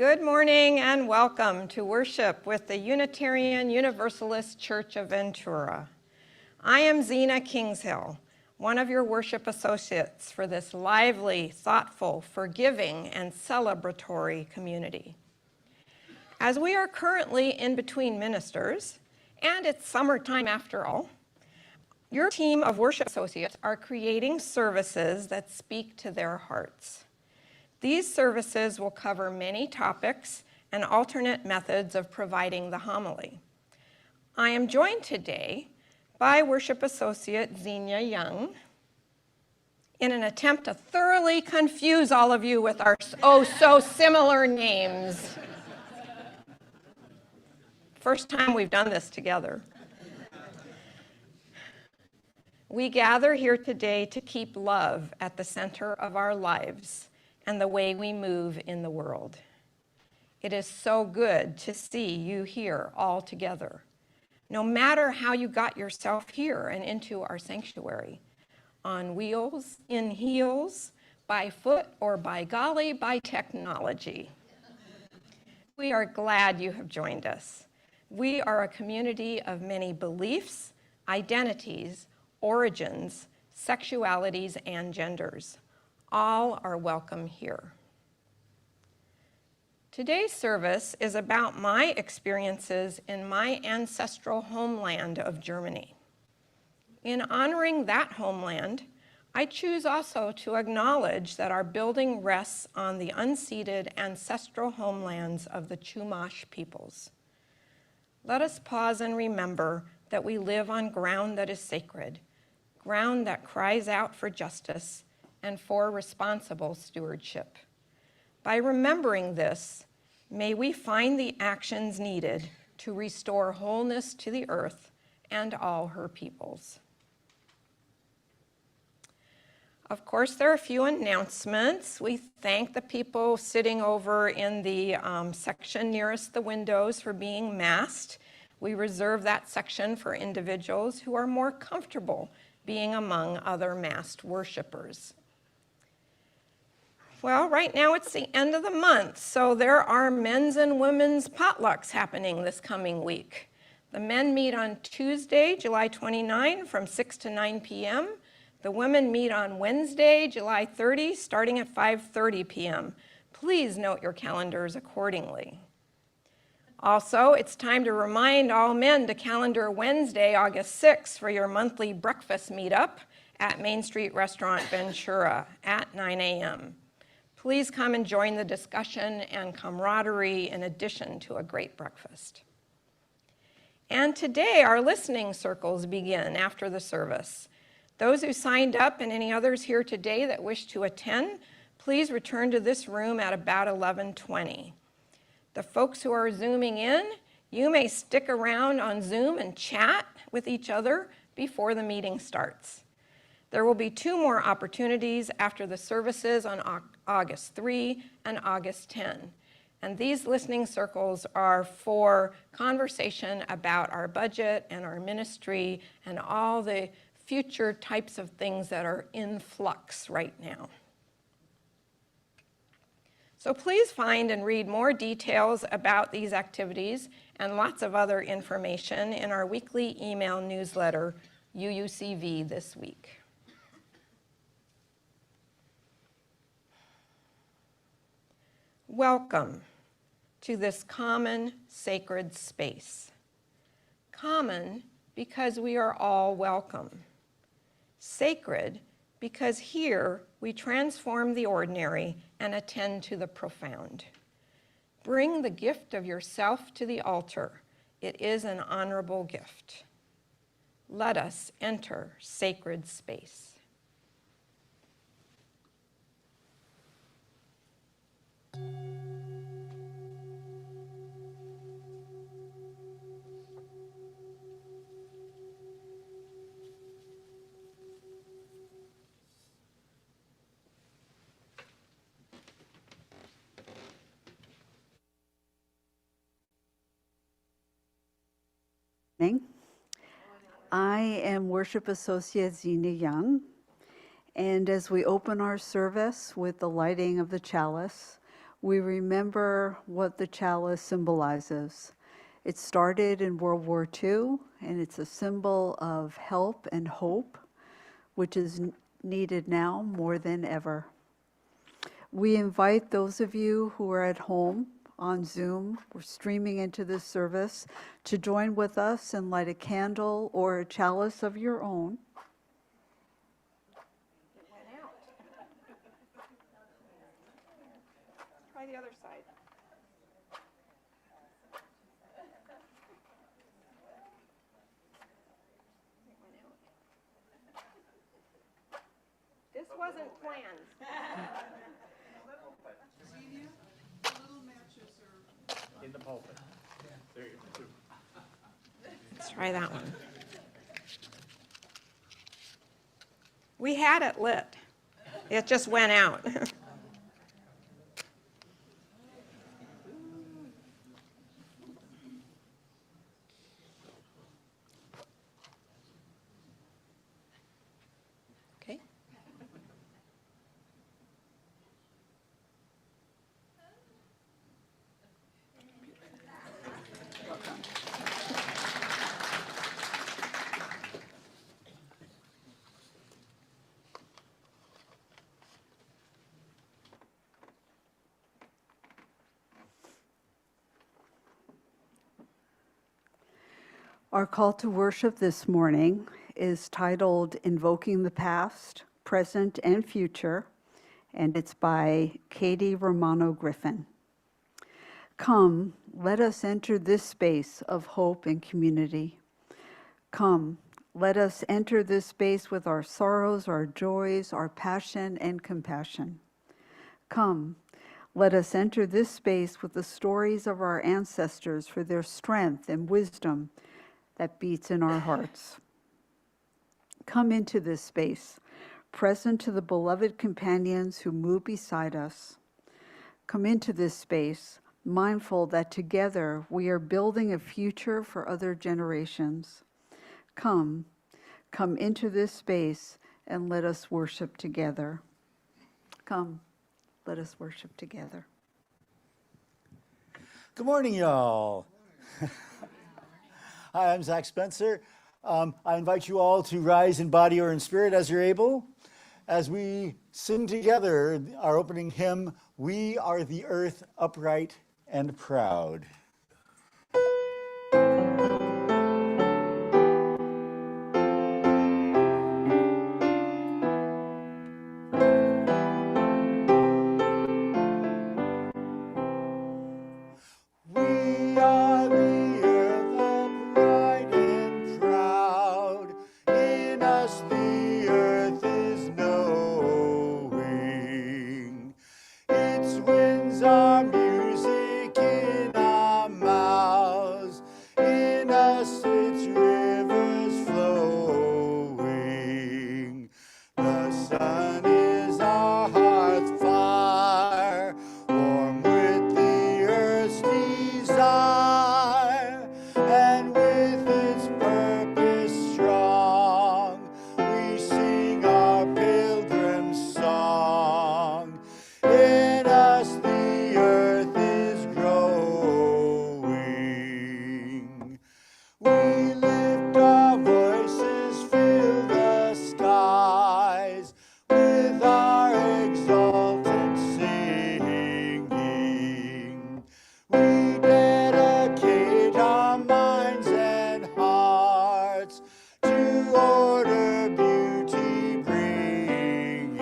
Good morning and welcome to worship with the Unitarian Universalist Church of Ventura. I am Xina Kingshill, one of your worship associates for this lively, thoughtful, forgiving, and celebratory community. As we are currently in between ministers, and it's summertime after all, your team of worship associates are creating services that speak to their hearts. These services will cover many topics and alternate methods of providing the homily. I am joined today by Worship Associate Xenia Young in an attempt to thoroughly confuse all of you with our so similar names. First time we've done this together. We gather here today to keep love at the center of our lives and the way we move in the world. It is so good to see you here all together, no matter how you got yourself here and into our sanctuary, on wheels, in heels, by foot, or by golly, by technology. We are glad you have joined us. We are a community of many beliefs, identities, origins, sexualities, and genders. All are welcome here. Today's service is about my experiences in my ancestral homeland of Germany. In honoring that homeland, I choose also to acknowledge that our building rests on the unceded ancestral homelands of the Chumash peoples. Let us pause and remember that we live on ground that is sacred, ground that cries out for justice and for responsible stewardship. By remembering this, may we find the actions needed to restore wholeness to the earth and all her peoples. Of course, there are a few announcements. We thank the people sitting over in the section nearest the windows for being masked. We reserve that section for individuals who are more comfortable being among other masked worshipers. Well, right now it's the end of the month, so there are men's and women's potlucks happening this coming week. The men meet on Tuesday, July 29, from 6 to 9 p.m. The women meet on Wednesday, July 30, starting at 5:30 p.m. Please note your calendars accordingly. Also, it's time to remind all men to calendar Wednesday, August 6th for your monthly breakfast meetup at Main Street Restaurant Ventura at 9 a.m. Please come and join the discussion and camaraderie in addition to a great breakfast. And today, our listening circles begin after the service. Those who signed up and any others here today that wish to attend, please return to this room at about 11:20. The folks who are Zooming in, you may stick around on Zoom and chat with each other before the meeting starts. There will be 2 more opportunities after the services on August 3 and August 10. And these listening circles are for conversation about our budget and our ministry and all the future types of things that are in flux right now. So please find and read more details about these activities and lots of other information in our weekly email newsletter, UUCV This Week. Welcome to this common sacred space. Common because we are all welcome. Sacred because here we transform the ordinary and attend to the profound. Bring the gift of yourself to the altar. It is an honorable gift. Let us enter sacred space. I am Worship Associate Xenia Young, and as we open our service with the lighting of the chalice, We remember what the chalice symbolizes. It started in World War II, and it's a symbol of help and hope, which is needed now more than ever. We invite those of you who are at home on Zoom or streaming into this service to join with us and light a candle or a chalice of your own. It went out. Try the other side. It went out. This wasn't planned. In the pulpit. There you go. Let's try that one. We had it lit. It just went out. Okay. Our call to worship this morning is titled Invoking the Past, Present, and Future, and it's by Katie Romano Griffin. Come, let us enter this space of hope and community. Come, let us enter this space with our sorrows, our joys, our passion, and compassion. Come, let us enter this space with the stories of our ancestors for their strength and wisdom that beats in our hearts. Come into this space, present to the beloved companions who move beside us. Come into this space, mindful that together we are building a future for other generations. Come into this space and let us worship together. Come, let us worship together. Good morning, y'all. Hi, I'm Zach Spencer. I invite you all to rise in body or in spirit as you're able, as we sing together our opening hymn, We Are the Earth, Upright and Proud. We are the earth upright and proud. In us the earth is knowing. Its winds are music in our mouths. In us its rivers flowing. The sun is our hearth fire, warm with the earth's desire, and with its purpose strong, we sing our pilgrim song. In us the earth is growing. We lift our voices, fill the skies with our exultant singing. We dedicate our minds and hearts to order beauty bringing.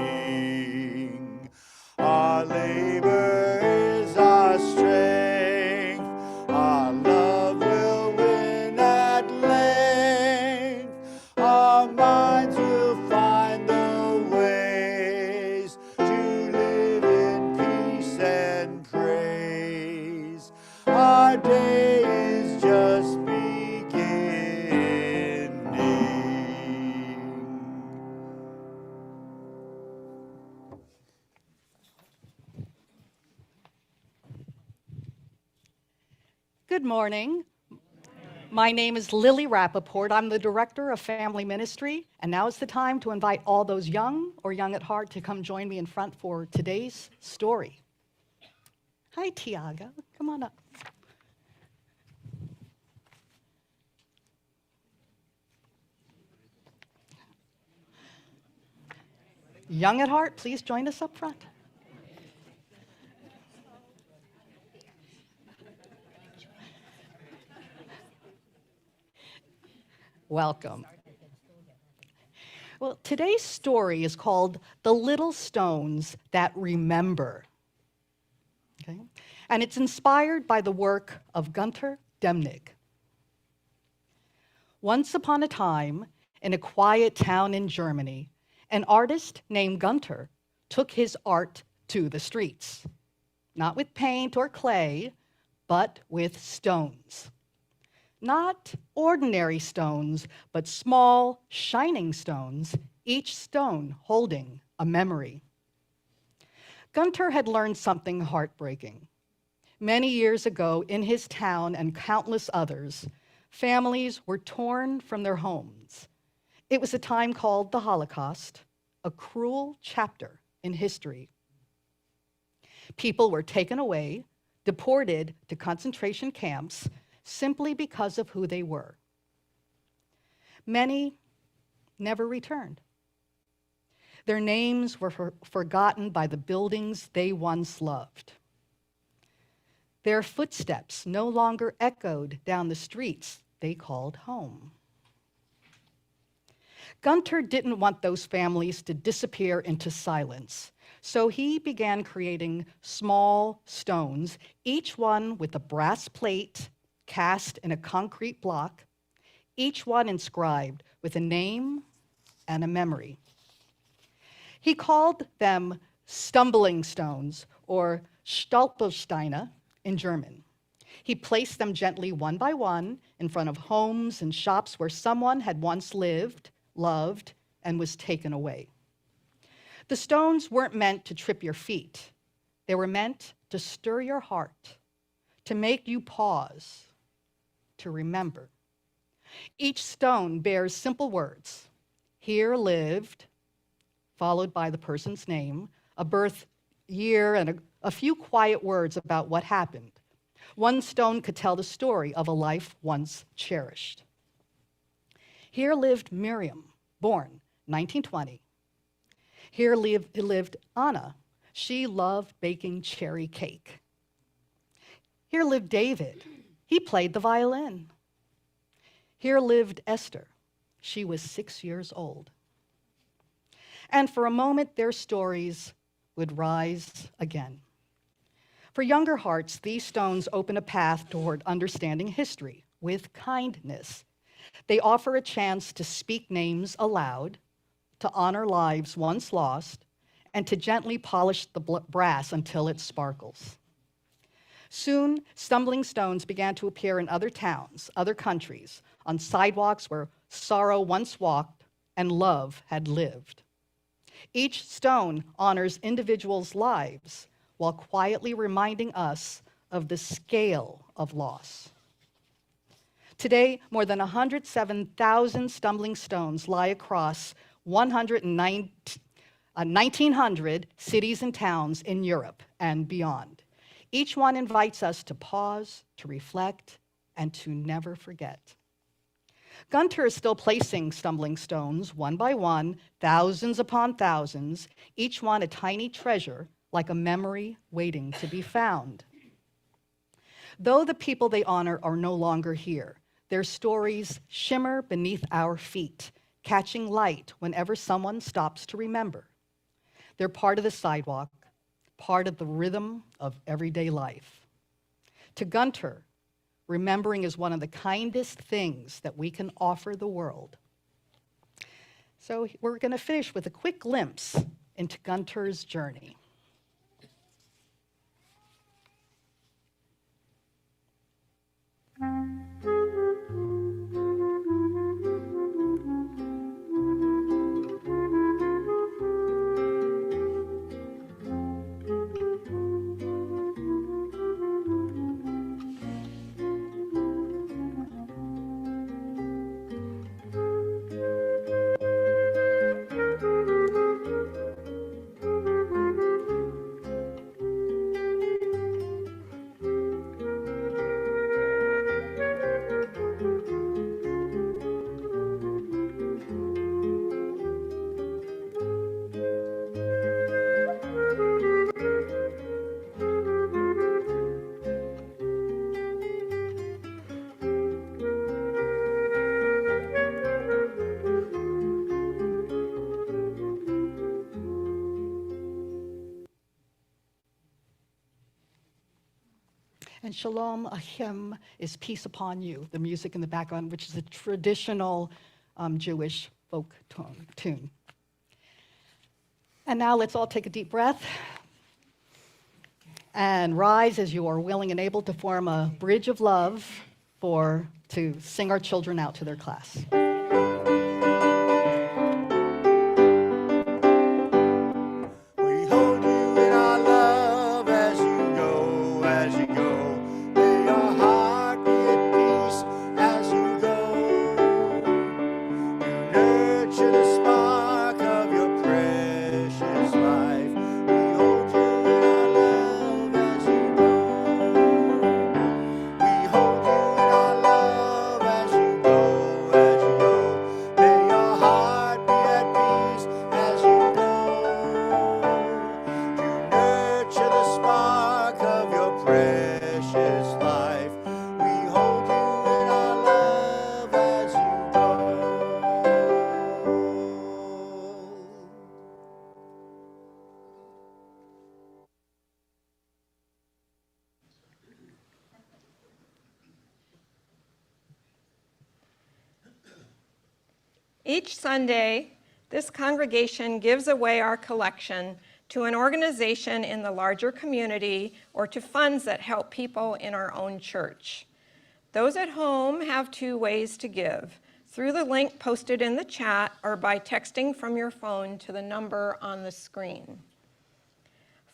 Our labor is our strength, our love will win at length, our minds will find the ways to live in peace and praise. Our day is just beginning. Good morning. My name is Lily Rappaport. I'm the Director of Family Ministry, and now is the time to invite all those young or young at heart to come join me in front for today's story. Hi, Tiago. Come on up. Young at heart, please join us up front. Welcome. Well, today's story is called The Little Stones That Remember. Okay? And it's inspired by the work of Gunter Demnig. Once upon a time, in a quiet town in Germany, an artist named Gunter took his art to the streets, not with paint or clay, but with stones. Not ordinary stones, but small, shining stones, each stone holding a memory. Gunter had learned something heartbreaking. Many years ago, in his town and countless others, families were torn from their homes. It was a time called the Holocaust, a cruel chapter in history. People were taken away, deported to concentration camps, simply because of who they were. Many never returned. Their names were forgotten by the buildings they once loved. Their footsteps no longer echoed down the streets they called home. Gunter didn't want those families to disappear into silence, so he began creating small stones, each one with a brass plate cast in a concrete block, each one inscribed with a name and a memory. He called them stumbling stones, or Stolpersteine in German. He placed them gently one by one in front of homes and shops where someone had once lived, loved, and was taken away. The stones weren't meant to trip your feet. They were meant to stir your heart, to make you pause, to remember. Each stone bears simple words. Here lived, followed by the person's name, a birth year, and a few quiet words about what happened. One stone could tell the story of a life once cherished. Here lived Miriam, born 1920. Here lived Anna. She loved baking cherry cake. Here lived David. He played the violin. Here lived Esther. She was 6 years old. And for a moment, their stories would rise again. For younger hearts, these stones open a path toward understanding history with kindness. They offer a chance to speak names aloud, to honor lives once lost, and to gently polish the brass until it sparkles. Soon, stumbling stones began to appear in other towns, other countries, on sidewalks where sorrow once walked and love had lived. Each stone honors individuals' lives while quietly reminding us of the scale of loss. Today, more than 107,000 stumbling stones lie across 1,900 cities and towns in Europe and beyond. Each one invites us to pause, to reflect, and to never forget. Gunter is still placing stumbling stones, one by one, thousands upon thousands, each one a tiny treasure, like a memory waiting to be found. Though the people they honor are no longer here, their stories shimmer beneath our feet, catching light whenever someone stops to remember. They're part of the sidewalk, part of the rhythm of everyday life. To Gunter, remembering is one of the kindest things that we can offer the world. So we're going to finish with a quick glimpse into Gunter's journey. And Shalom Ahim is peace upon you, the music in the background, which is a traditional Jewish folk tune. And now let's all take a deep breath and rise as you are willing and able to form a bridge of love to sing our children out to their class. We hold you in our love as you go, as you go. May your heart be at peace as you go. You nurture the spark of your precious life. We hold you in our love as you go. We hold you in our love as you go, as you go. May your heart be at peace as you go. You nurture the spark of your precious life. We hold you in our love as you go. Each Sunday, this congregation gives away our collection to an organization in the larger community or to funds that help people in our own church. Those at home have two ways to give: through the link posted in the chat or by texting from your phone to the number on the screen.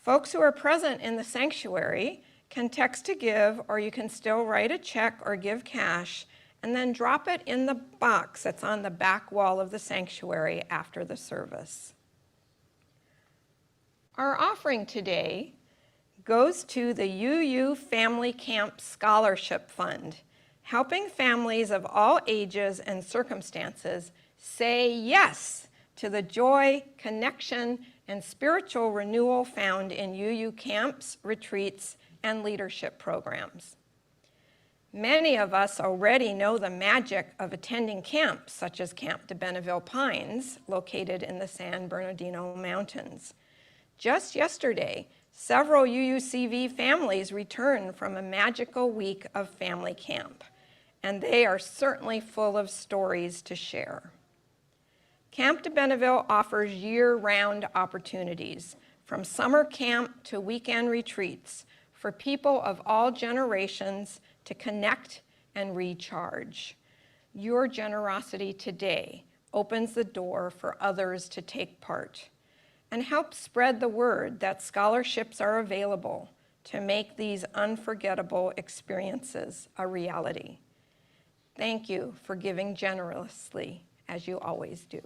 Folks who are present in the sanctuary can text to give, or you can still write a check or give cash and then drop it in the box that's on the back wall of the sanctuary after the service. Our offering today goes to the UU Family Camp Scholarship Fund, helping families of all ages and circumstances say yes to the joy, connection, and spiritual renewal found in UU camps, retreats, and leadership programs. Many of us already know the magic of attending camps, such as Camp de Benneville Pines, located in the San Bernardino Mountains. Just yesterday, several UUCV families returned from a magical week of family camp, and they are certainly full of stories to share. Camp de Benneville offers year-round opportunities, from summer camp to weekend retreats, for people of all generations to connect and recharge. Your generosity today opens the door for others to take part and helps spread the word that scholarships are available to make these unforgettable experiences a reality. Thank you for giving generously, as you always do.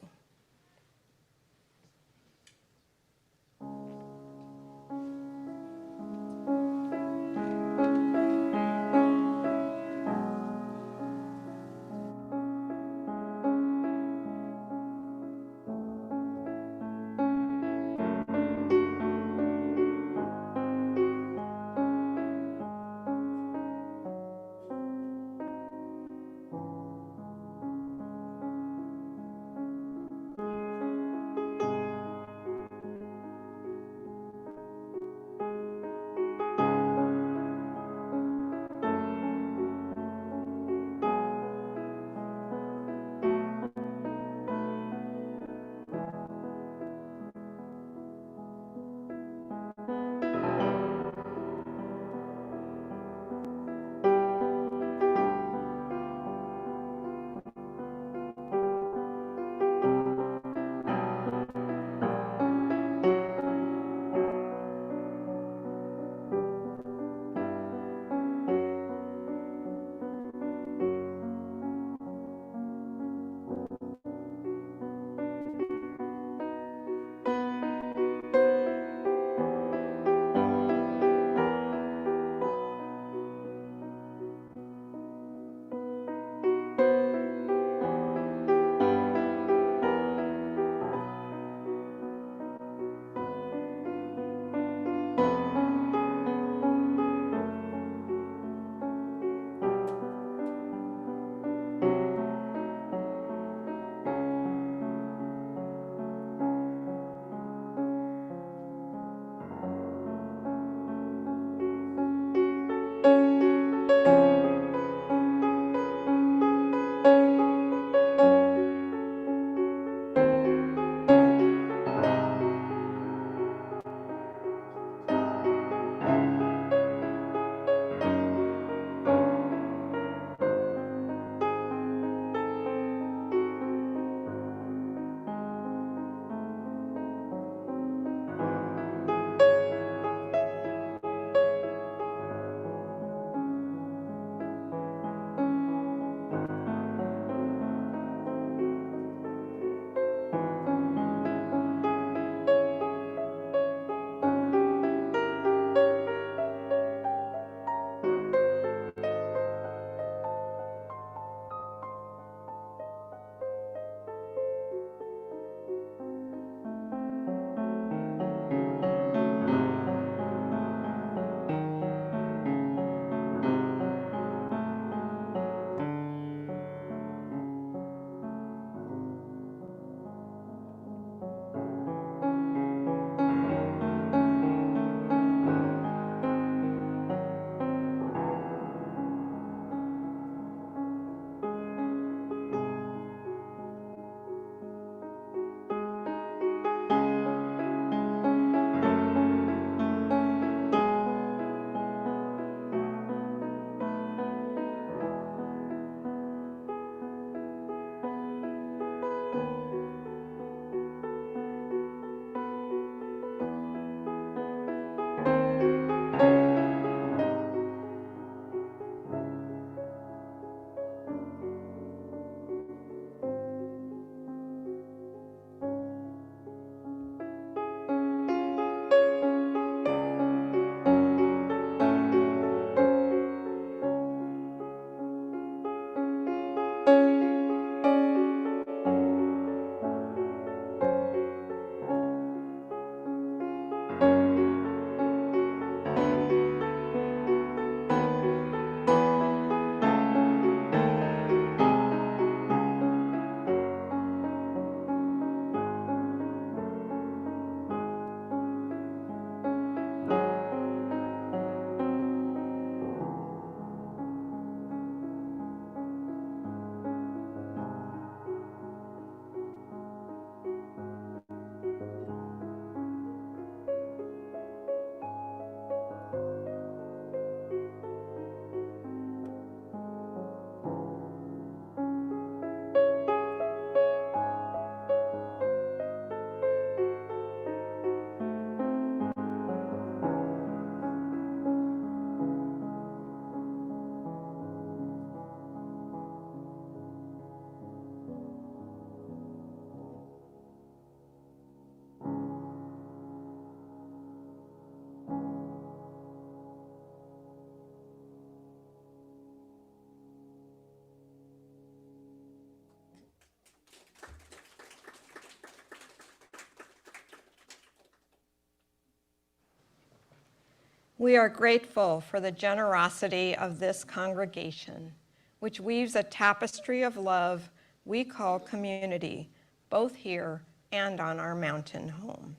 We are grateful for the generosity of this congregation, which weaves a tapestry of love we call community, both here and on our mountain home.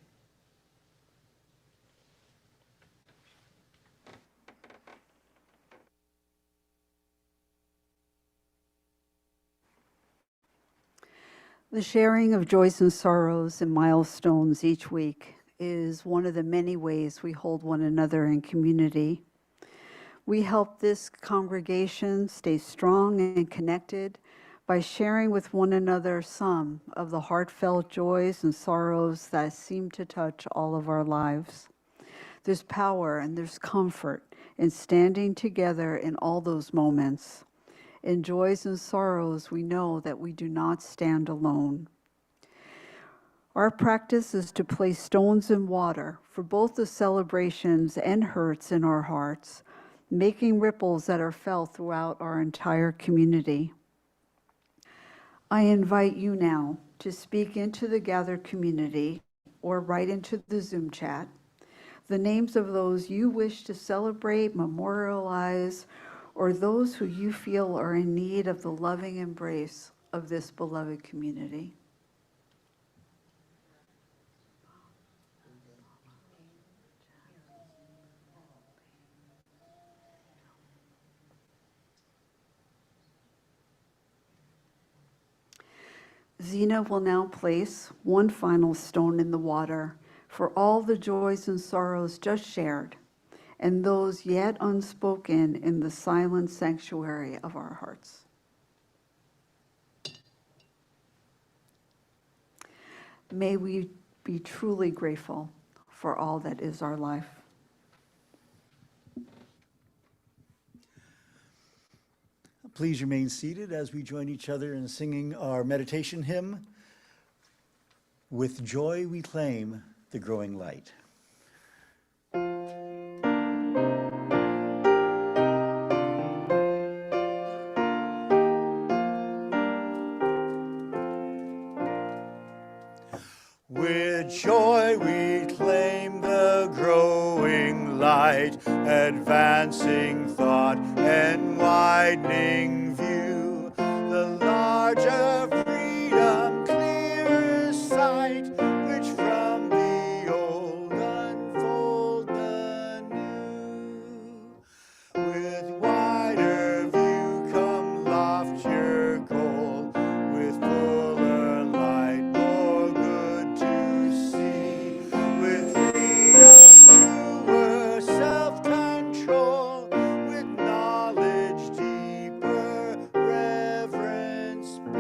The sharing of joys and sorrows and milestones each week is one of the many ways we hold one another in community. We help this congregation stay strong and connected by sharing with one another some of the heartfelt joys and sorrows that seem to touch all of our lives. There's power and there's comfort in standing together in all those moments. In joys and sorrows, we know that we do not stand alone. Our practice is to place stones in water for both the celebrations and hurts in our hearts, making ripples that are felt throughout our entire community. I invite you now to speak into the gathered community or write into the Zoom chat the names of those you wish to celebrate, memorialize, or those who you feel are in need of the loving embrace of this beloved community. Xina will now place one final stone in the water for all the joys and sorrows just shared and those yet unspoken in the silent sanctuary of our hearts. May we be truly grateful for all that is our life. Please remain seated as we join each other in singing our meditation hymn, "With Joy We Claim the Growing Light." With joy we claim the growing light, advancing thought and widening view, the larger freedom, clearer sight, which from the old unfold the new. With wider view come loftier goal, with fuller light, more good to see, with freedom, truer self-control, with knowledge deeper, reverence be.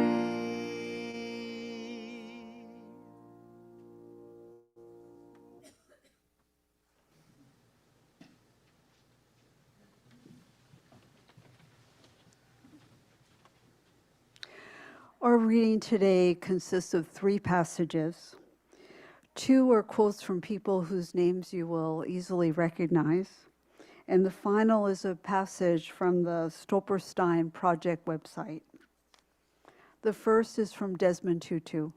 Our reading today consists of 3 passages. 2 are quotes from people whose names you will easily recognize. And the final is a passage from the Stolperstein Project website. The first is from Desmond Tutu.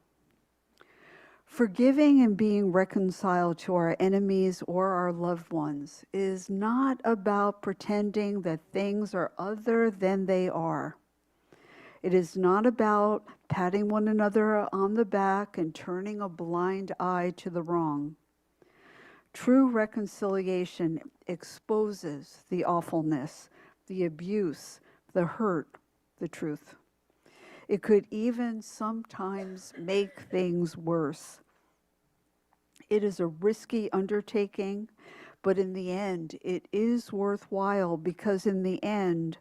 Forgiving and being reconciled to our enemies or our loved ones is not about pretending that things are other than they are. It is not about patting one another on the back and turning a blind eye to the wrong. True reconciliation exposes the awfulness, the abuse, the hurt, the truth. It could even sometimes make things worse. It is a risky undertaking, but in the end, it is worthwhile because in the end,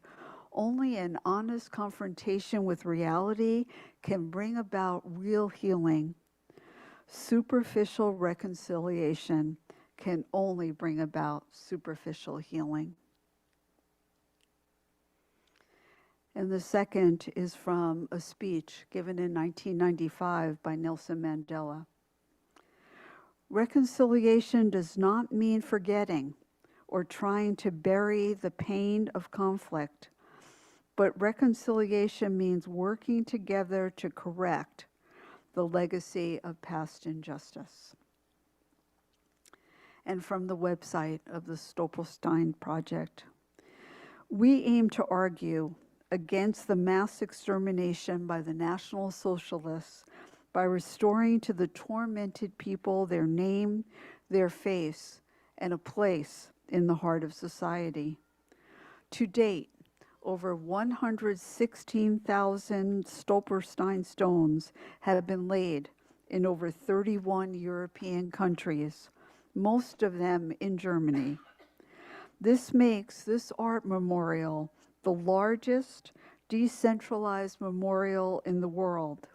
only an honest confrontation with reality can bring about real healing. Superficial reconciliation can only bring about superficial healing. And the second is from a speech given in 1995 by Nelson Mandela. Reconciliation does not mean forgetting or trying to bury the pain of conflict, but reconciliation means working together to correct the legacy of past injustice. and from the website of the Stolperstein Project. We aim to argue against the mass extermination by the National Socialists by restoring to the tormented people their name, their face, and a place in the heart of society. To date, over 116,000 Stolperstein stones have been laid in over 31 European countries, most of them in Germany. This makes this art memorial the largest decentralized memorial in the world.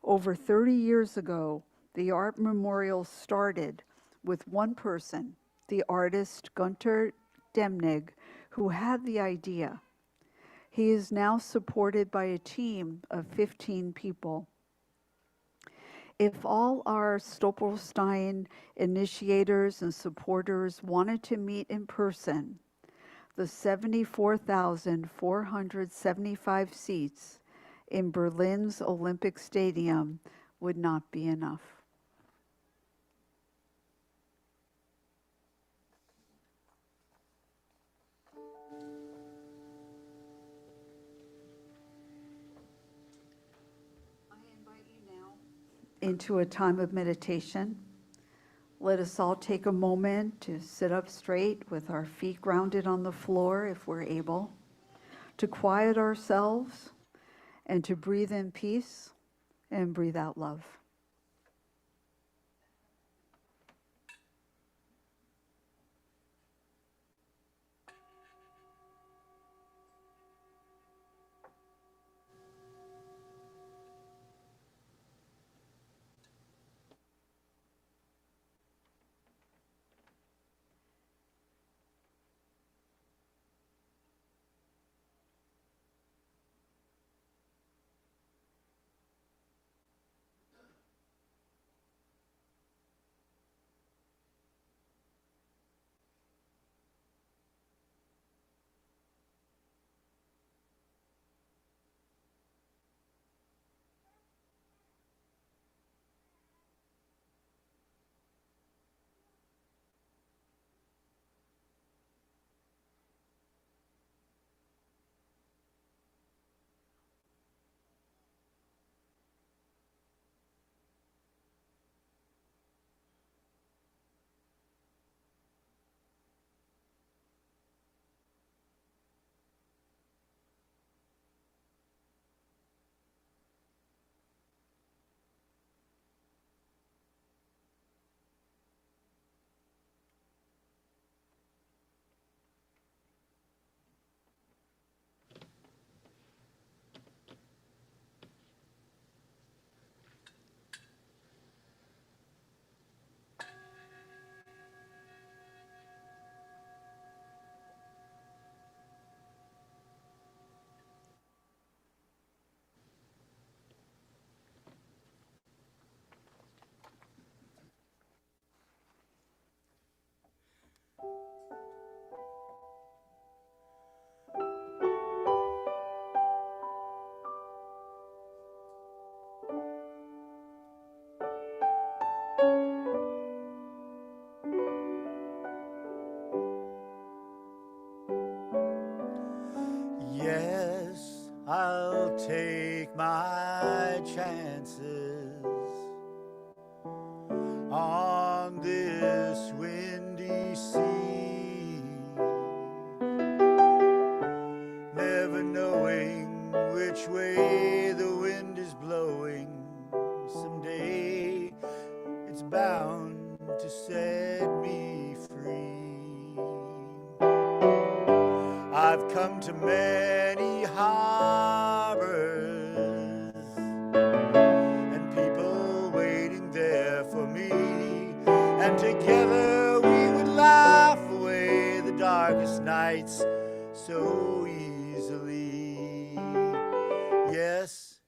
Over 30 years ago, the art memorial started with one person, the artist Gunter Demnig, who had the idea. He is now supported by a team of 15 people. If all our Stolperstein initiators and supporters wanted to meet in person, the 74,475 seats in Berlin's Olympic Stadium would not be enough. I invite you now into a time of meditation. Let us all take a moment to sit up straight with our feet grounded on the floor if we're able, to quiet ourselves and to breathe in peace and breathe out love. Yes, I'll take my chances on this windy sea, never knowing which way the wind is blowing. Someday it's bound to set me free. I've come to many harbors and people waiting there for me, and together we would laugh away the darkest nights so easily. Yes,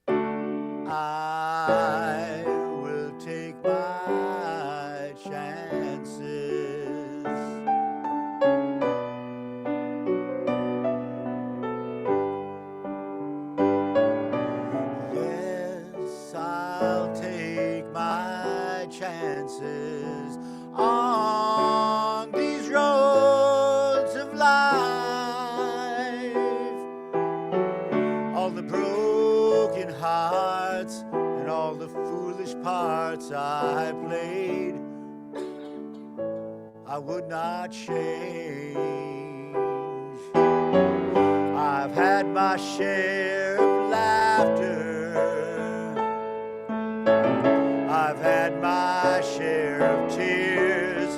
I will take my chances. the broken hearts and all the foolish parts I played, I would not change. I've had my share of laughter, I've had my share of tears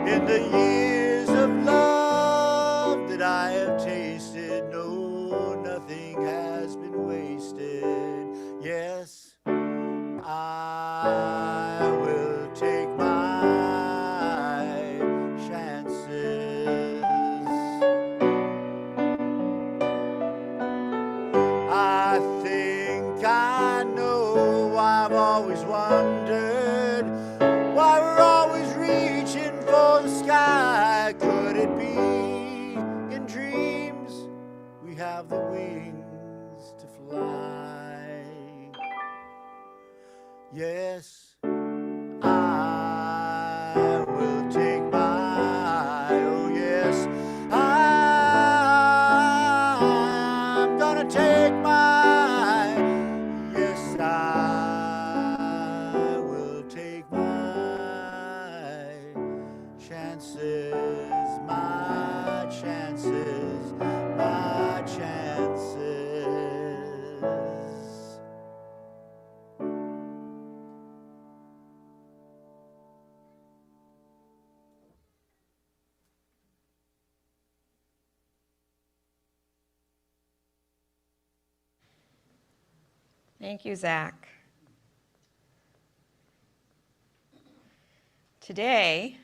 in the years of love that I have tasted. No, nothing has been wasted. Yes, I will take my chances. I think I know, I've always wondered why we're always reaching for the sky. Could it be in dreams we have the wings to fly? Yes, I will take my, oh yes, I'm gonna take my, yes, I will take my chances, my chances, my chances. Thank you, Zach. Today,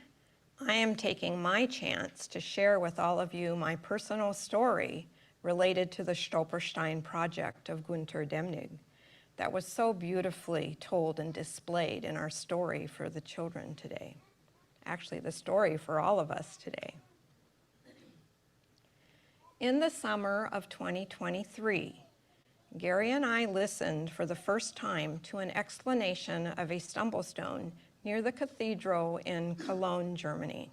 I am taking my chance to share with all of you my personal story related to the Stolperstein project of Günter Demnig that was so beautifully told and displayed in our story for the children today. Actually, the story for all of us today. In the summer of 2023, Gary and I listened for the first time to an explanation of a stumblestone near the cathedral in Cologne, Germany.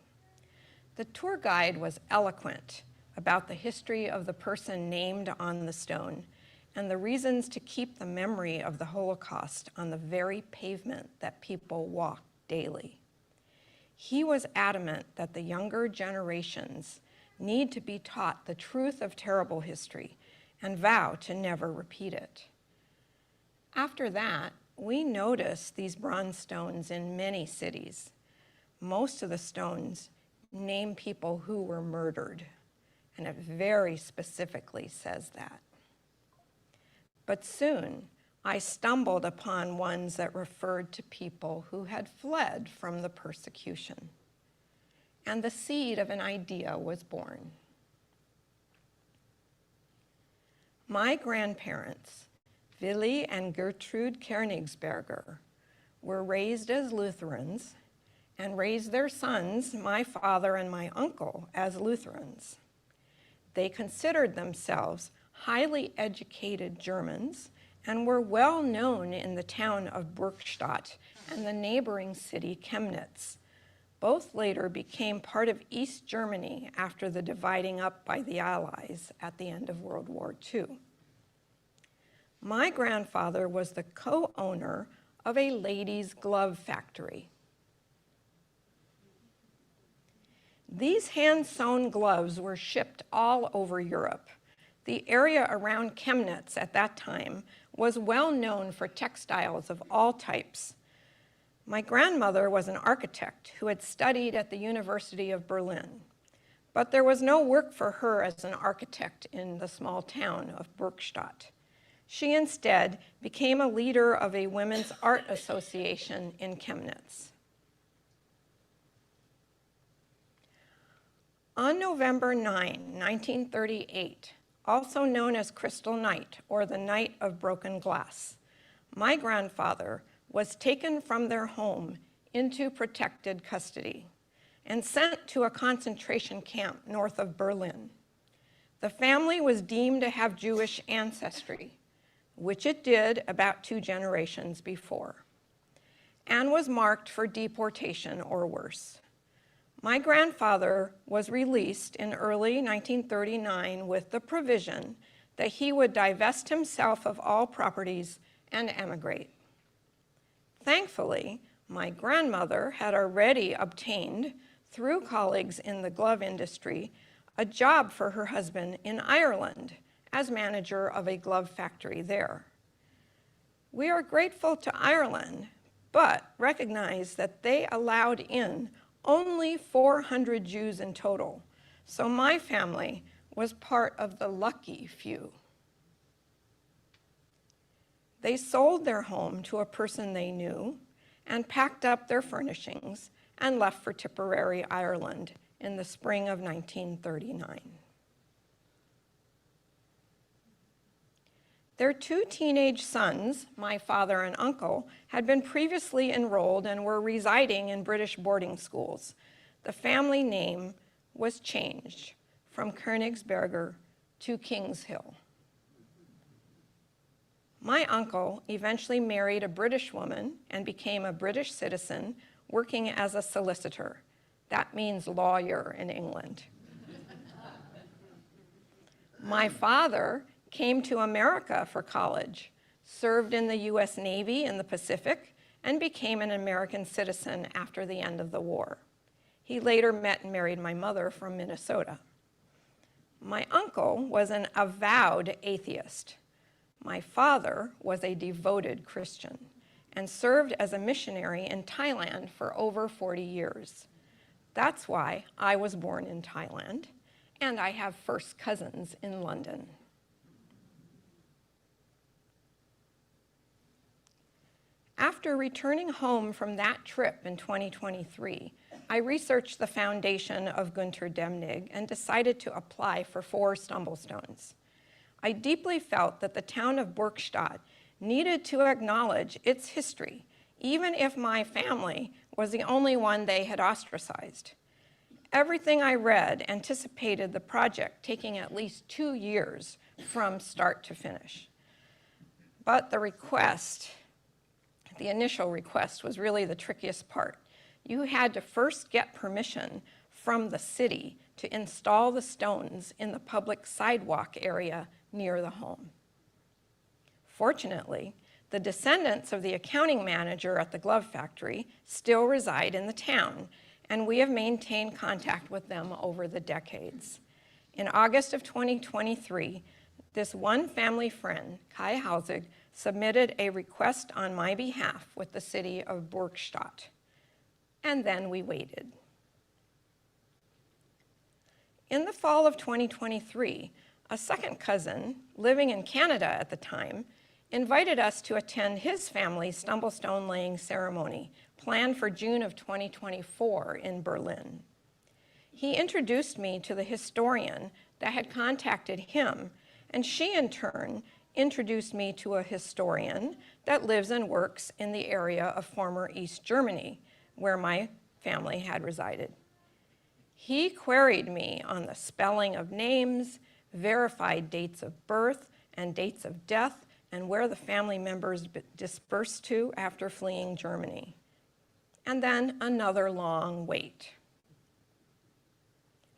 The tour guide was eloquent about the history of the person named on the stone and the reasons to keep the memory of the Holocaust on the very pavement that people walk daily. He was adamant that the younger generations need to be taught the truth of terrible history and vow to never repeat it. After that, we noticed these bronze stones in many cities. Most of the stones name people who were murdered, and it very specifically says that. But soon, I stumbled upon ones that referred to people who had fled from the persecution, and the seed of an idea was born. My grandparents, Willi and Gertrude Koenigsberger, were raised as Lutherans and raised their sons, my father and my uncle, as Lutherans. They considered themselves highly educated Germans and were well known in the town of Burgstadt and the neighboring city Chemnitz. Both later became part of East Germany after the dividing up by the Allies at the end of World War II. My grandfather was the co-owner of a ladies' glove factory. These hand-sewn gloves were shipped all over Europe. The area around Chemnitz at that time was well known for textiles of all types. My grandmother was an architect who had studied at the University of Berlin, but there was no work for her as an architect in the small town of Burgstadt. She instead became a leader of a women's art association in Chemnitz. On November 9, 1938, also known as Crystal Night or the Night of Broken Glass, my grandfather was taken from their home into protected custody and sent to a concentration camp north of Berlin. The family was deemed to have Jewish ancestry, which it did about 2 generations before, and was marked for deportation or worse. My grandfather was released in early 1939 with the provision that he would divest himself of all properties and emigrate. Thankfully, my grandmother had already obtained, through colleagues in the glove industry, a job for her husband in Ireland as manager of a glove factory there. We are grateful to Ireland, but recognize that they allowed in only 400 Jews in total, so my family was part of the lucky few. They sold their home to a person they knew and packed up their furnishings and left for Tipperary, Ireland in the spring of 1939. Their two teenage sons, my father and uncle, had been previously enrolled and were residing in British boarding schools. The family name was changed from Königsberger to Kingshill. My uncle eventually married a British woman and became a British citizen working as a solicitor. That means lawyer in England. My father came to America for college, served in the US Navy in the Pacific, and became an American citizen after the end of the war. He later met and married my mother from Minnesota. My uncle was an avowed atheist. My father was a devoted Christian and served as a missionary in Thailand for over 40 years. That's why I was born in Thailand, and I have first cousins in London. After returning home from that trip in 2023, I researched the foundation of Günter Demnig and decided to apply for 4 Stumblestones. I deeply felt that the town of Burgstadt needed to acknowledge its history, even if my family was the only one they had ostracized. Everything I read anticipated the project taking at least 2 years from start to finish. But the initial request was really the trickiest part. You had to first get permission from the city to install the stones in the public sidewalk area near the home. Fortunately, the descendants of the accounting manager at the glove factory still reside in the town, and we have maintained contact with them over the decades. In August of 2023, this one family friend, Kai Hausig, submitted a request on my behalf with the city of Burgstadt, and then we waited. In the fall of 2023, a second cousin, living in Canada at the time, invited us to attend his family's stumblestone laying ceremony, planned for June of 2024 in Berlin. He introduced me to the historian that had contacted him, and she in turn introduced me to a historian that lives and works in the area of former East Germany, where my family had resided. He queried me on the spelling of names, verified dates of birth and dates of death, and where the family members dispersed to after fleeing Germany. And then another long wait.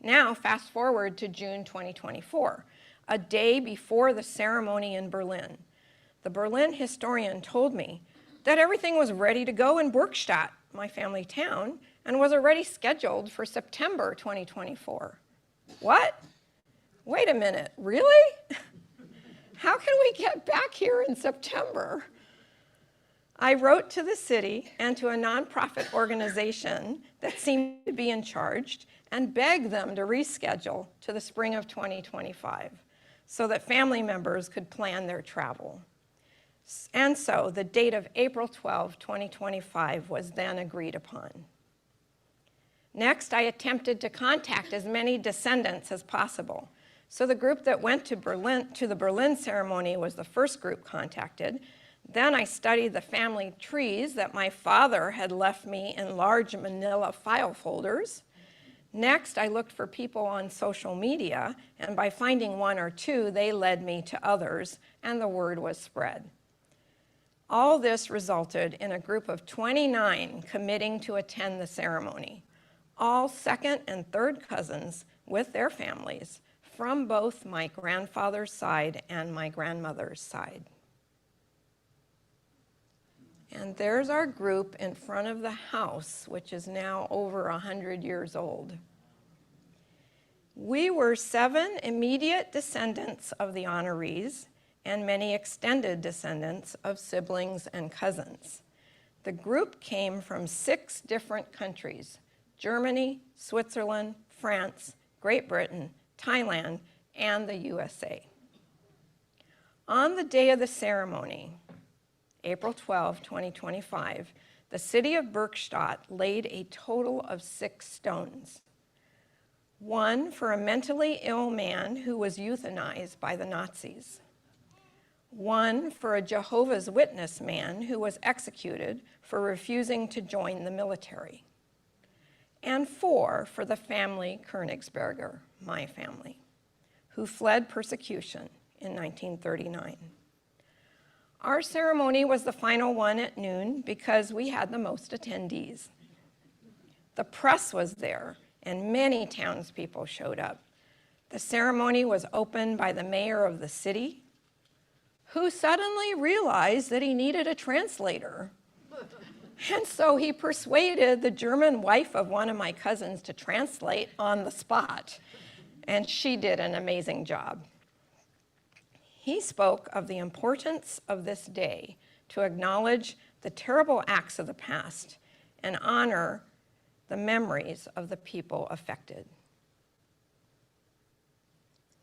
Now, fast forward to June 2024, a day before the ceremony in Berlin. The Berlin historian told me that everything was ready to go in Burgstadt, my family town, and was already scheduled for September 2024. What? Wait a minute, really? How can we get back here in September? I wrote to the city and to a nonprofit organization that seemed to be in charge and begged them to reschedule to the spring of 2025 so that family members could plan their travel. And so the date of April 12, 2025 was then agreed upon. Next, I attempted to contact as many descendants as possible. So the group that went to the Berlin ceremony was the first group contacted. Then I studied the family trees that my father had left me in large manila file folders. Next, I looked for people on social media, and by finding 1 or 2, they led me to others, and the word was spread. All this resulted in a group of 29 committing to attend the ceremony. All second and third cousins with their families, from both my grandfather's side and my grandmother's side. And there's our group in front of the house, which is now over 100 years old. We were 7 immediate descendants of the honorees and many extended descendants of siblings and cousins. The group came from 6 different countries: Germany, Switzerland, France, Great Britain, Thailand, and the USA. On the day of the ceremony, April 12, 2025, the city of Bergstadt laid a total of 6 stones. 1 for a mentally ill man who was euthanized by the Nazis. 1 for a Jehovah's Witness man who was executed for refusing to join the military. And 4 for the family Königsberger, my family, who fled persecution in 1939. Our ceremony was the final one at noon because we had the most attendees. The press was there, and many townspeople showed up. The ceremony was opened by the mayor of the city, who suddenly realized that he needed a translator. And so he persuaded the German wife of one of my cousins to translate on the spot, and she did an amazing job. He spoke of the importance of this day to acknowledge the terrible acts of the past and honor the memories of the people affected.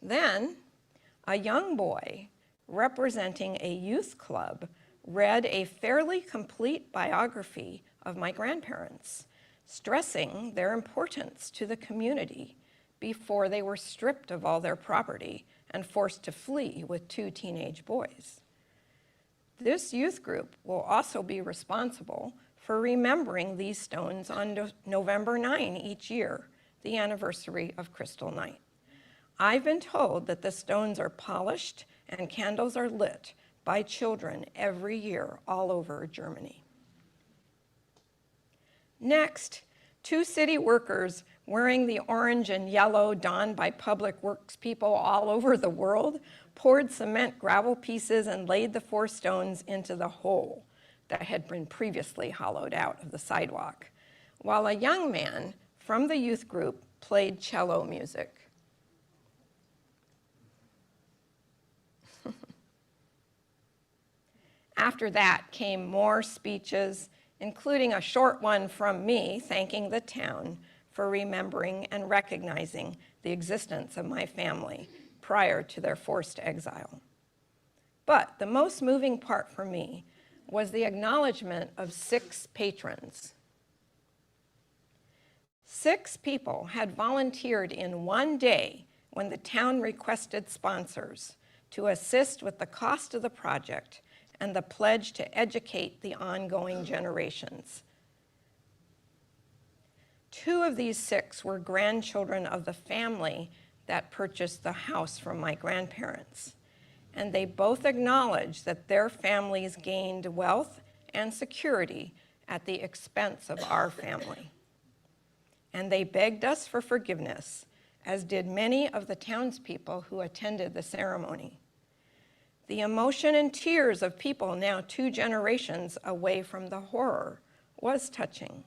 Then, a young boy representing a youth club read a fairly complete biography of my grandparents, stressing their importance to the community before they were stripped of all their property and forced to flee with 2 teenage boys. This youth group will also be responsible for remembering these stones on November 9 each year, the anniversary of Crystal Night. I've been told that the stones are polished and candles are lit by children every year all over Germany. Next, 2 city workers wearing the orange and yellow donned by public works people all over the world poured cement gravel pieces and laid the 4 stones into the hole that had been previously hollowed out of the sidewalk, while a young man from the youth group played cello music. After that came more speeches, including a short one from me thanking the town for remembering and recognizing the existence of my family prior to their forced exile. But the most moving part for me was the acknowledgement of 6 patrons. 6 people had volunteered in one day when the town requested sponsors to assist with the cost of the project and the pledge to educate the ongoing generations. 2 of these 6 were grandchildren of the family that purchased the house from my grandparents, and they both acknowledged that their families gained wealth and security at the expense of our family. And they begged us for forgiveness, as did many of the townspeople who attended the ceremony. The emotion and tears of people now 2 generations away from the horror was touching.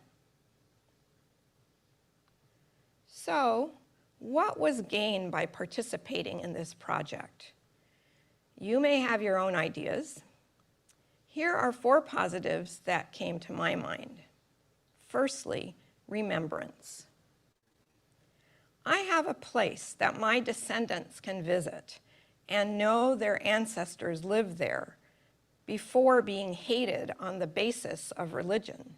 So, what was gained by participating in this project? You may have your own ideas. Here are 4 positives that came to my mind. Firstly, remembrance. I have a place that my descendants can visit and know their ancestors lived there before being hated on the basis of religion.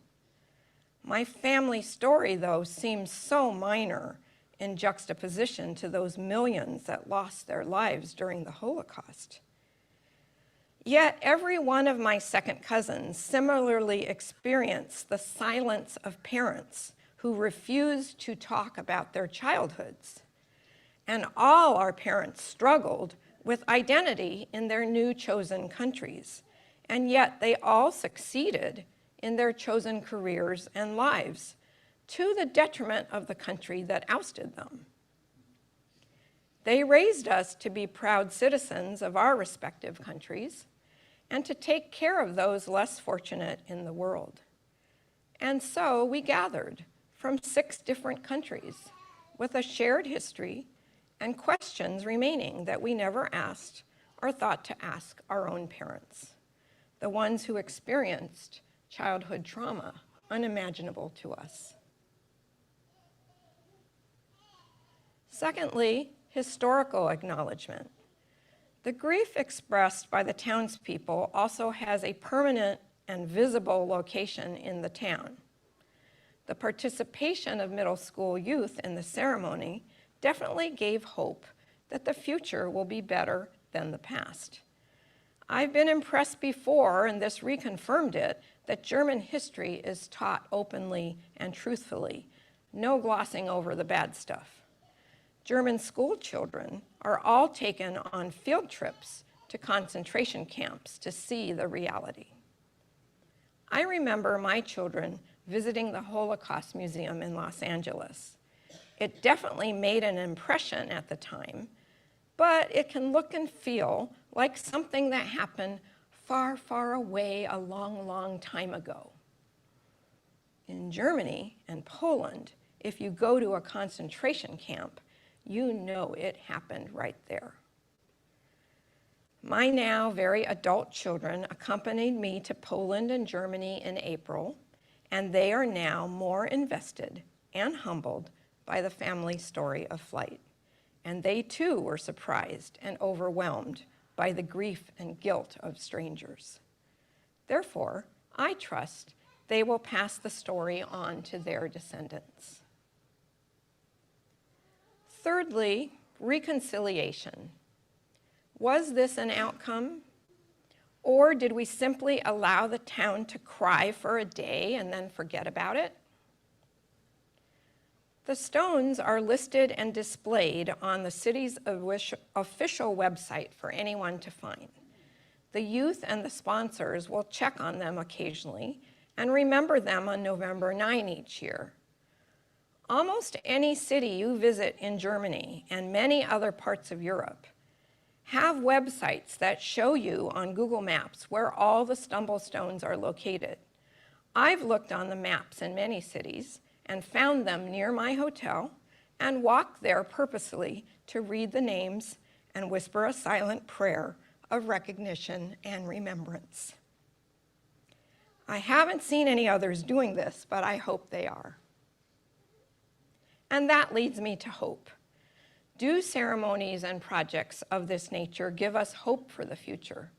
My family story, though, seems so minor in juxtaposition to those millions that lost their lives during the Holocaust. Yet every one of my second cousins similarly experienced the silence of parents who refused to talk about their childhoods. And all our parents struggled with identity in their new chosen countries, and yet they all succeeded in their chosen careers and lives, to the detriment of the country that ousted them. They raised us to be proud citizens of our respective countries and to take care of those less fortunate in the world. And so we gathered from 6 different countries with a shared history and questions remaining that we never asked or thought to ask our own parents, the ones who experienced childhood trauma unimaginable to us. Secondly, historical acknowledgement. The grief expressed by the townspeople also has a permanent and visible location in the town. The participation of middle school youth in the ceremony definitely gave hope that the future will be better than the past. I've been impressed before, and this reconfirmed it, that German history is taught openly and truthfully, no glossing over the bad stuff. German school children are all taken on field trips to concentration camps to see the reality. I remember my children visiting the Holocaust Museum in Los Angeles. It definitely made an impression at the time, but it can look and feel like something that happened far, far away a long, long time ago. In Germany and Poland, if you go to a concentration camp, you know it happened right there. My now very adult children accompanied me to Poland and Germany in April, and they are now more invested and humbled by the family story of flight. And they too were surprised and overwhelmed by the grief and guilt of strangers. Therefore, I trust they will pass the story on to their descendants. Thirdly, reconciliation. Was this an outcome? Or did we simply allow the town to cry for a day and then forget about it? The stones are listed and displayed on the city's official website for anyone to find. The youth and the sponsors will check on them occasionally and remember them on November 9 each year. Almost any city you visit in Germany and many other parts of Europe have websites that show you on Google Maps where all the stumble stones are located. I've looked on the maps in many cities and found them near my hotel and walked there purposely to read the names and whisper a silent prayer of recognition and remembrance. I haven't seen any others doing this, but I hope they are. And that leads me to hope. Do ceremonies and projects of this nature give us hope for the future?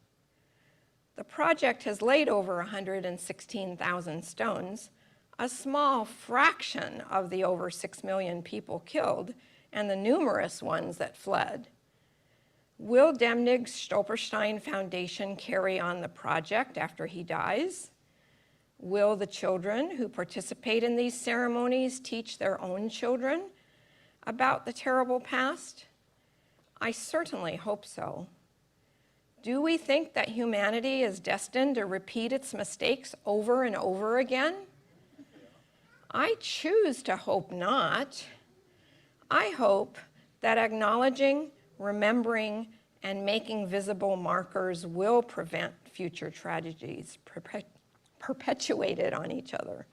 The project has laid over 116,000 stones, a small fraction of the over 6 million people killed and the numerous ones that fled. Will Demnig's Stolperstein Foundation carry on the project after he dies? Will the children who participate in these ceremonies teach their own children about the terrible past? I certainly hope so. Do we think that humanity is destined to repeat its mistakes over and over again? I choose to hope not. I hope that acknowledging, remembering, and making visible markers will prevent future tragedies perpetuated on each other.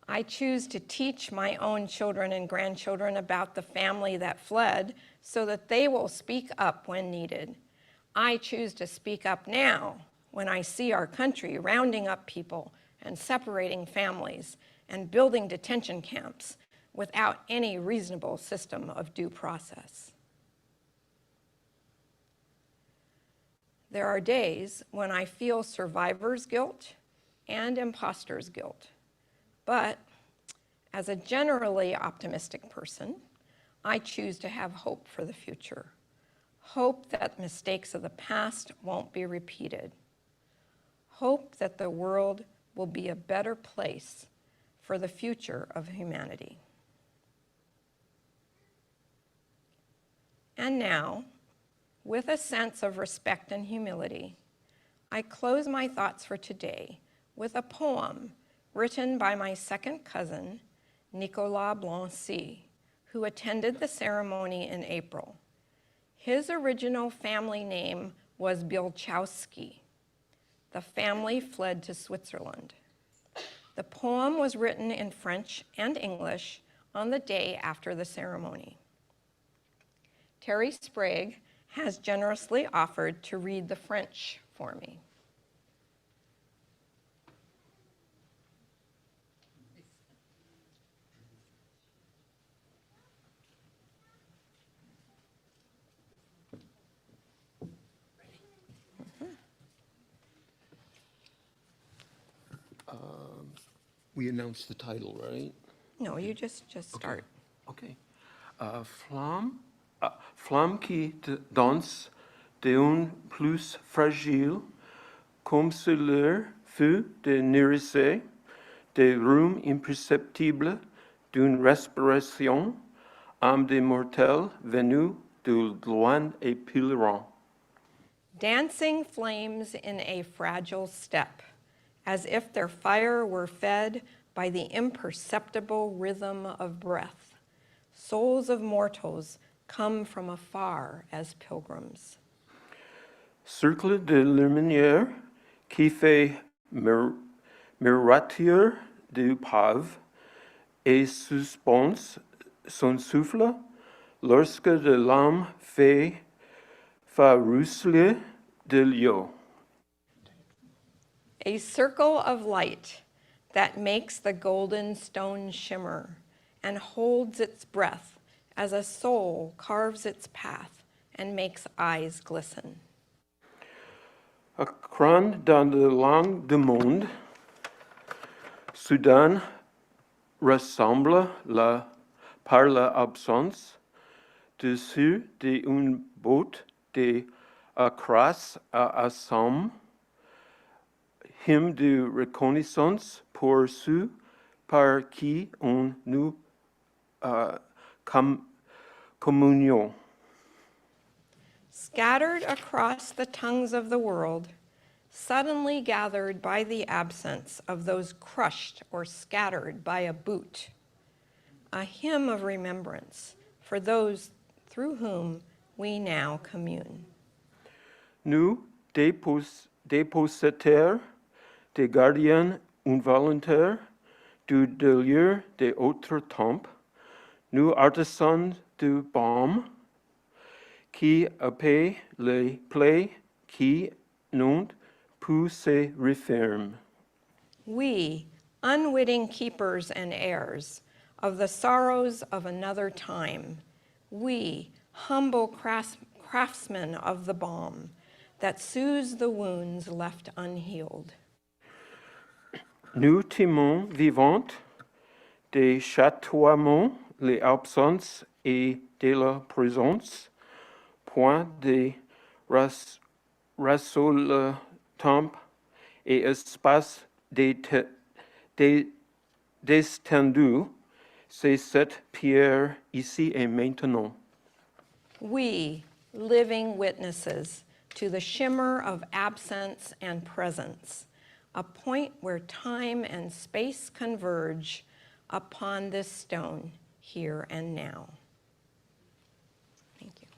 I choose to teach my own children and grandchildren about the family that fled so that they will speak up when needed. I choose to speak up now when I see our country rounding up people and separating families and building detention camps without any reasonable system of due process. There are days when I feel survivor's guilt and imposter's guilt. But as a generally optimistic person, I choose to have hope for the future. Hope that mistakes of the past won't be repeated. Hope that the world will be a better place for the future of humanity. And now, with a sense of respect and humility, I close my thoughts for today with a poem written by my second cousin, Nicolas Blancy, who attended the ceremony in April. His original family name was Bielchowski. The family fled to Switzerland. The poem was written in French and English on the day after the ceremony. Terry Sprague has generously offered to read the French for me. We announced the title, right? No, you just start. Okay. Flamme qui danse d'un plus fragile, comme sur leur feu de nourrisser, des rhumes imperceptibles d'une respiration, âme de mortel venue de loin et pèlerin. Dancing flames in a fragile step, as if their fire were fed by the imperceptible rhythm of breath. Souls of mortals come from afar as pilgrims. Cercle de lumière qui fait miroiter du pave et suspend son souffle lorsque de l'âme fait ruisseler de l'eau. A circle of light that makes the golden stone shimmer and holds its breath as a soul carves its path and makes eyes glisten. Un crâne dans la langue du monde, soudain ressemble par l'absence dessus d'une botte de crasse à somme, hymne de reconnaissance pour ceux par qui on nous communion. Scattered across the tongues of the world, suddenly gathered by the absence of those crushed or scattered by a boot. A hymn of remembrance for those through whom we now commune. Nous, dépositaires, des gardiens involontaires du délire des autres temps, nous artisans du baume, qui apaisent les plaies qui n'ont pu se refermer. We, unwitting keepers and heirs of the sorrows of another time, we, humble craftsmen of the balm that soothes the wounds left unhealed. Nous timons vivants des châtoiements, les absences et de la présence, point de temps et espace déstendu, c'est cette pierre ici et maintenant. We, living witnesses to the shimmer of absence and presence, a point where time and space converge upon this stone here and now. Thank you.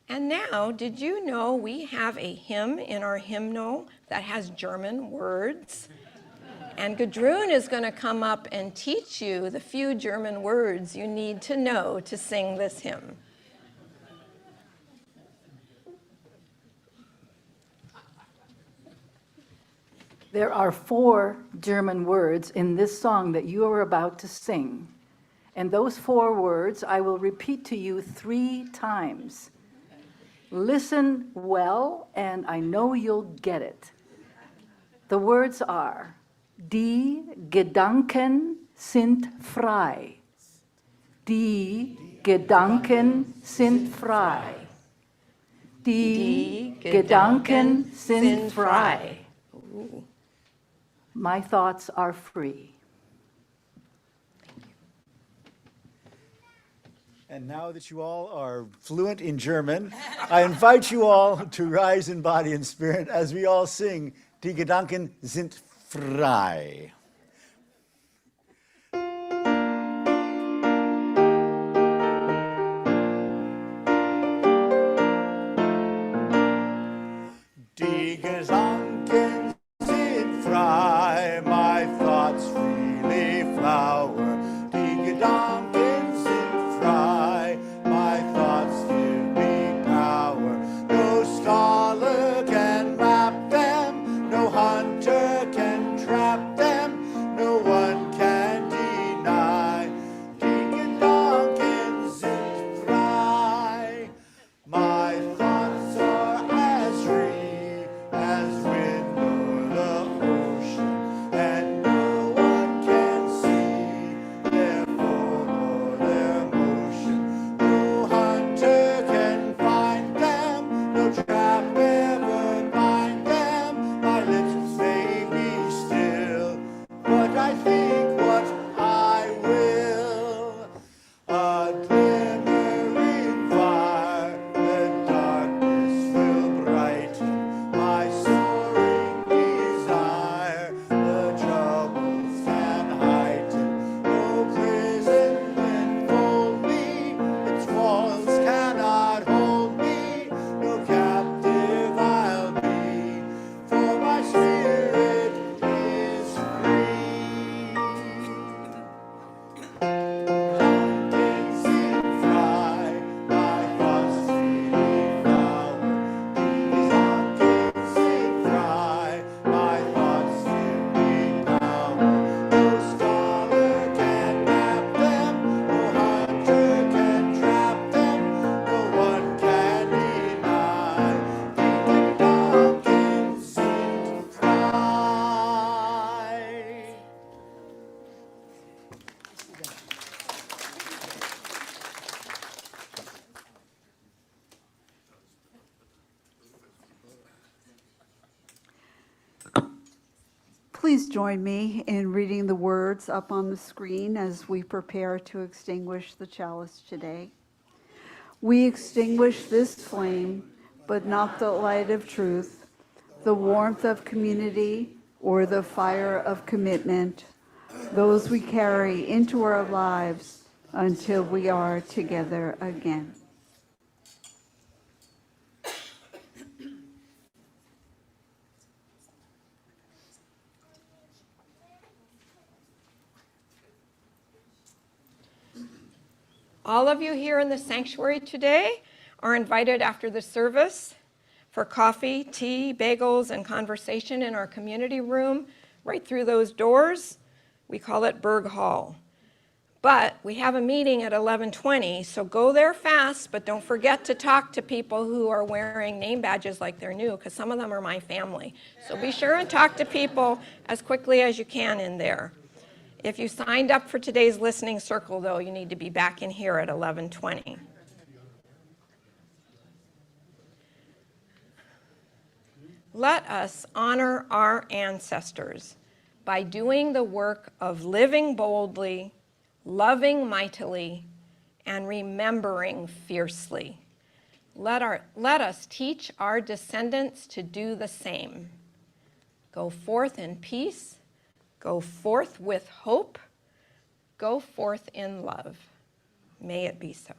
And now, did you know we have a hymn in our hymnal that has German words? And Gudrun is going to come up and teach you the few German words you need to know to sing this hymn. There are 4 German words in this song that you are about to sing. And those 4 words I will repeat to you 3 times. Listen well, and I know you'll get it. The words are, Die Gedanken sind frei. Die Gedanken sind frei. Die Gedanken sind frei. My thoughts are free. And now that you all are fluent in German, I invite you all to rise in body and spirit as we all sing Die Gedanken sind frei. Die Gedanken sind frei, my thoughts freely flower. Die Gedanken sind frei, my thoughts give me power. No scholar can map them, no hunter can trap them, no one can deny. Die Gedanken sind frei, my thoughts are as free as wind o'er the ocean, and no one can see their form or their motion. No hunter can find them, no trap ever bind them. My lips may be still, but I think what I will. A glimmering fire, the darkness will brighten my soaring desire. The troubles can heighten, no prison can fold me, its walls cannot hold me, no captive I'll be, for my spirit is free. Mountains seem frei, my thoughts freely flower. These mountains seem frei, my thoughts give me power. No scholar can map them, no hunter can trap them, no one can deny. The mountains seem frei. Please join me in reading the words up on the screen as we prepare to extinguish the chalice today. We extinguish this flame, but not the light of truth, the warmth of community, or the fire of commitment, those we carry into our lives until we are together again. All of you here in the sanctuary today are invited after the service for coffee, tea, bagels, and conversation in our community room right through those doors. We call it Berg Hall. But we have a meeting at 11:20, so go there fast, but don't forget to talk to people who are wearing name badges like they're new, because some of them are my family. So be sure and talk to people as quickly as you can in there. If you signed up for today's listening circle, though, you need to be back in here at 11:20. Let us honor our ancestors by doing the work of living boldly, loving mightily, and remembering fiercely. Let us teach our descendants to do the same. Go forth in peace. Go forth with hope. Go forth in love. May it be so.